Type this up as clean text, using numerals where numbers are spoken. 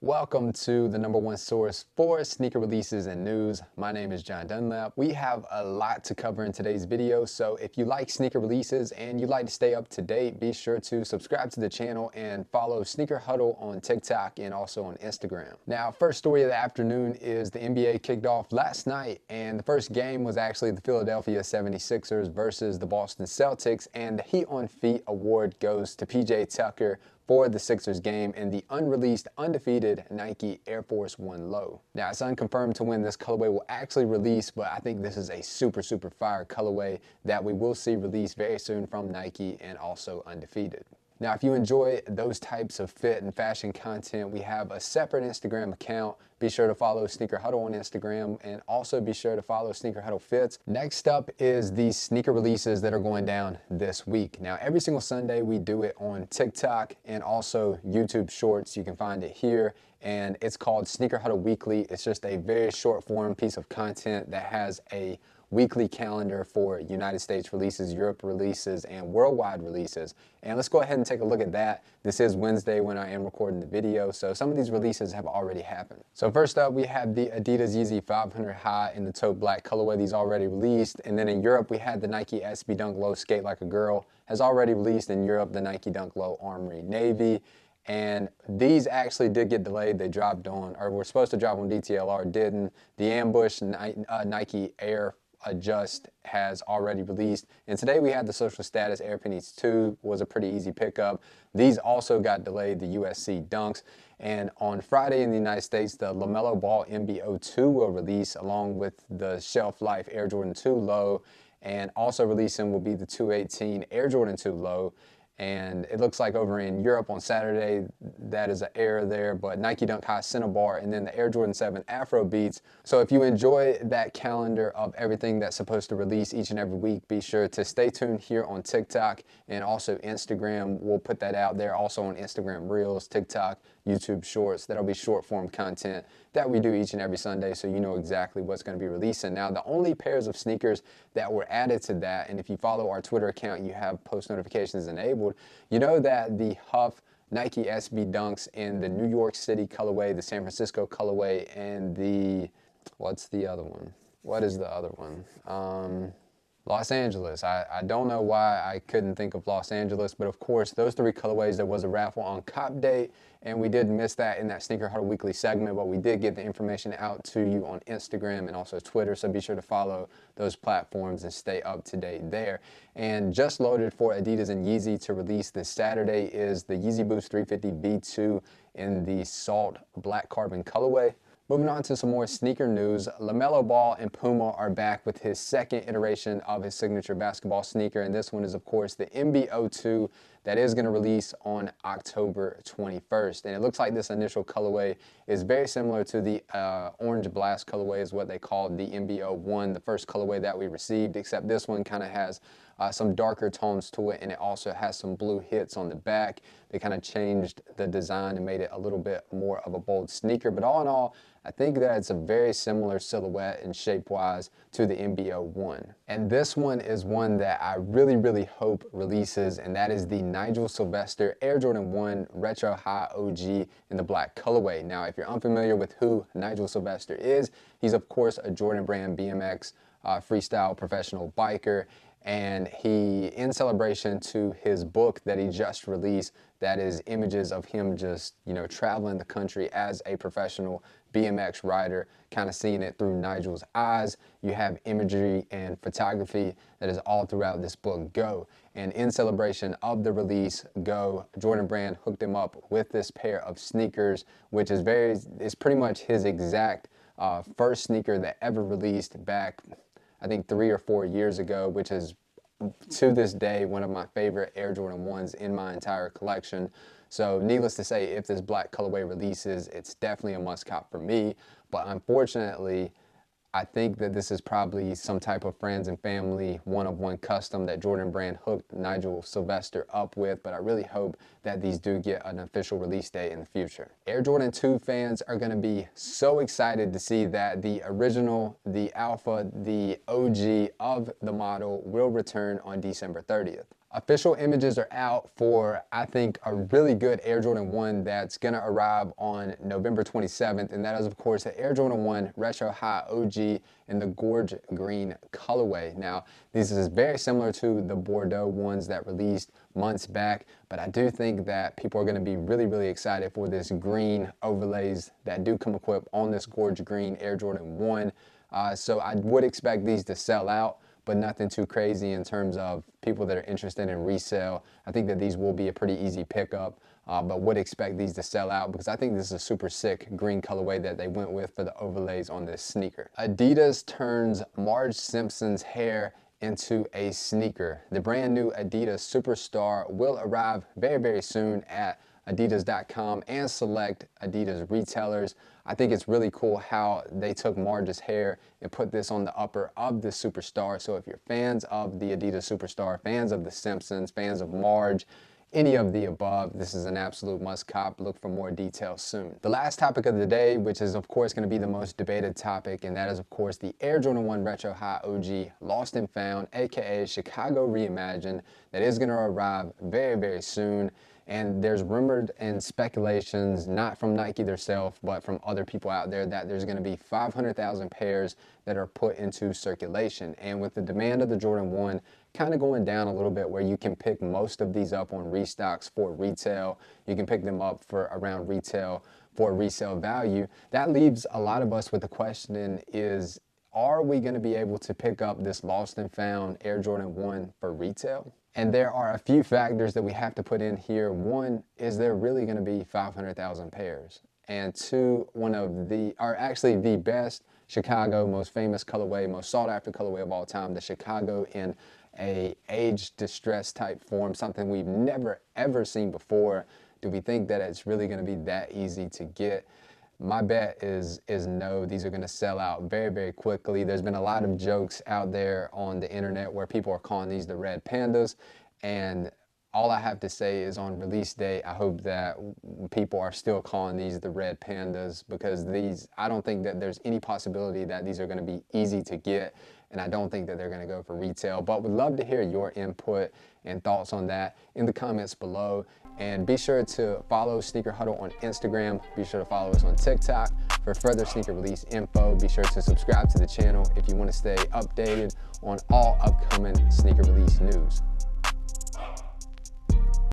Welcome to the #1 source for sneaker releases and news. My name is John Dunlap. We have a lot to cover in today's video, so if you like sneaker releases and you'd like to stay up to date, be sure to subscribe to the channel and follow Sneaker Huddle on TikTok and also on Instagram. Now, first story of the afternoon is the NBA kicked off last night, and the first game was actually the Philadelphia 76ers versus the Boston Celtics, and the Heat on Feet award goes to PJ Tucker for the Sixers game in the unreleased Undefeated Nike Air Force 1 Low. Now, it's unconfirmed to when this colorway will actually release, but I think this is a super fire colorway that we will see released very soon from Nike and also Undefeated. Now, if you enjoy those types of fit and fashion content, we have a separate Instagram account. Be sure to follow Sneaker Huddle on Instagram and also be sure to follow Sneaker Huddle Fits. Next up is the sneaker releases that are going down this week. Now, every single Sunday we do it on TikTok and also YouTube Shorts. You can find it here, and it's called Sneaker Huddle Weekly. It's just a very short form piece of content that has a weekly calendar for United States releases, Europe releases, and worldwide releases. And let's go ahead and take a look at that. This is Wednesday when I am recording the video, so some of these releases have already happened. So first up, we have the adidas Yeezy 500 High in the taupe black colorway. These already released. And then in Europe, we had the Nike SB Dunk Low Skate Like a Girl, has already released in Europe, the Nike Dunk Low Armory Navy. And these actually did get delayed. They dropped on, or were supposed to drop on DTLR, didn't. The Ambush Nike Air Adjust has already released, and today we had the Social Status Air Pennies 2 was a pretty easy pickup. These also got delayed, the USC Dunks, and on Friday in the United States the LaMelo Ball MB02 will release along with the Shelf Life Air Jordan 2 Low, and also releasing will be the 218 Air Jordan 2 Low. And it looks like over in Europe on Saturday, that is an Air there, but Nike Dunk High Cinnabar, and then the Air Jordan 7 Afro Beats. So if you enjoy that calendar of everything that's supposed to release each and every week, be sure to stay tuned here on TikTok and also Instagram. We'll put that out there also on Instagram Reels, TikTok, YouTube Shorts. That'll be short form content that we do each and every Sunday, so you know exactly what's going to be releasing. Now, the only pairs of sneakers that were added to that, and if you follow our Twitter account, you have post notifications enabled, you know that the HUF Nike SB Dunks in the New York City colorway, the San Francisco colorway, and the, what's the other one? What is the other one? Los Angeles. I don't know why I couldn't think of Los Angeles, but of course, those three colorways, there was a raffle on Cop Date, and we did miss that in that Sneaker Huddle Weekly segment, but we did get the information out to you on Instagram and also Twitter, so be sure to follow those platforms and stay up to date there. And just loaded for Adidas and Yeezy to release this Saturday is the Yeezy Boost 350 B2 in the Salt Black Carbon colorway. Moving on to some more sneaker news, LaMelo Ball and Puma are back with his second iteration of his signature basketball sneaker, and this one is, of course, the MB02 that is going to release on October 21st. And it looks like this initial colorway is very similar to the Orange Blast colorway, is what they called the MB01, the first colorway that we received, except this one kind of has some darker tones to it, and it also has some blue hits on the back. They kind of changed the design and made it a little bit more of a bold sneaker, but all in all, I think that it's a very similar silhouette and shape-wise to the MB01. And this one is one that I really hope releases, and that is the Nigel Sylvester Air Jordan 1 Retro High OG in the black colorway. Now, if you're unfamiliar with who Nigel Sylvester is, he's of course a Jordan Brand BMX freestyle professional biker, and he, in celebration to his book that he just released, that is images of him just, you know, traveling the country as a professional BMX rider, kind of seeing it through Nigel's eyes. You have imagery and photography that is all throughout this book, Go. And in celebration of the release, Go, Jordan Brand hooked him up with this pair of sneakers, which is pretty much his exact first sneaker that ever released back, I think 3 or 4 years ago, which is to this day one of my favorite Air Jordan 1s in my entire collection. So needless to say, if this black colorway releases, it's definitely a must cop for me. But unfortunately, I think that this is probably some type of friends and family one-of-one custom that Jordan Brand hooked Nigel Sylvester up with, but I really hope that these do get an official release date in the future. Air Jordan 2 fans are going to be so excited to see that the original, the alpha, the OG of the model will return on December 30th. Official images are out for, I think, a really good Air Jordan 1 that's gonna arrive on November 27th, and that is, of course, the Air Jordan 1 Retro High OG in the Gorge green colorway. Now, this is very similar to the Bordeaux ones that released months back, but I do think that people are gonna be really, really excited for this green overlays that do come equipped on this Gorge green Air Jordan 1. So I would expect these to sell out, but nothing too crazy in terms of people that are interested in resale. I think that these will be a pretty easy pickup, but would expect these to sell out because I think this is a super sick green colorway that they went with for the overlays on this sneaker. Adidas turns Marge Simpson's hair into a sneaker. The brand new Adidas Superstar will arrive very, very soon at adidas.com and select Adidas retailers. I think it's really cool how they took Marge's hair and put this on the upper of the Superstar. So if you're fans of the Adidas Superstar, fans of the Simpsons, fans of Marge, any of the above, this is an absolute must cop. Look for more details soon. The last topic of the day, which is of course going to be the most debated topic, and that is of course the Air Jordan 1 Retro High OG Lost and Found, aka Chicago Reimagined, that is going to arrive very, very soon. And there's rumored and speculations, not from Nike themselves, but from other people out there, that there's going to be 500,000 pairs that are put into circulation. And with the demand of the Jordan 1 kind of going down a little bit, where you can pick most of these up on restocks for retail, you can pick them up for around retail for resale value, that leaves a lot of us with the question is, are we going to be able to pick up this lost and found Air Jordan 1 for retail? And there are a few factors that we have to put in here. One, is there really going to be 500,000 pairs? And two, actually the best Chicago, most famous colorway, most sought after colorway of all time, the Chicago in a age distress type form, something we've never ever seen before. Do we think that it's really going to be that easy to get? My bet is no. These are going to sell out very, very quickly. There's been a lot of jokes out there on the internet where people are calling these the red pandas, and all I have to say is on release day, I hope that people are still calling these the red pandas, because I don't think that there's any possibility that these are going to be easy to get, and I don't think that they're going to go for retail. But would love to hear your input and thoughts on that in the comments below. And be sure to follow Sneaker Huddle on Instagram. Be sure to follow us on TikTok for further sneaker release info. Be sure to subscribe to the channel if you want to stay updated on all upcoming sneaker release news.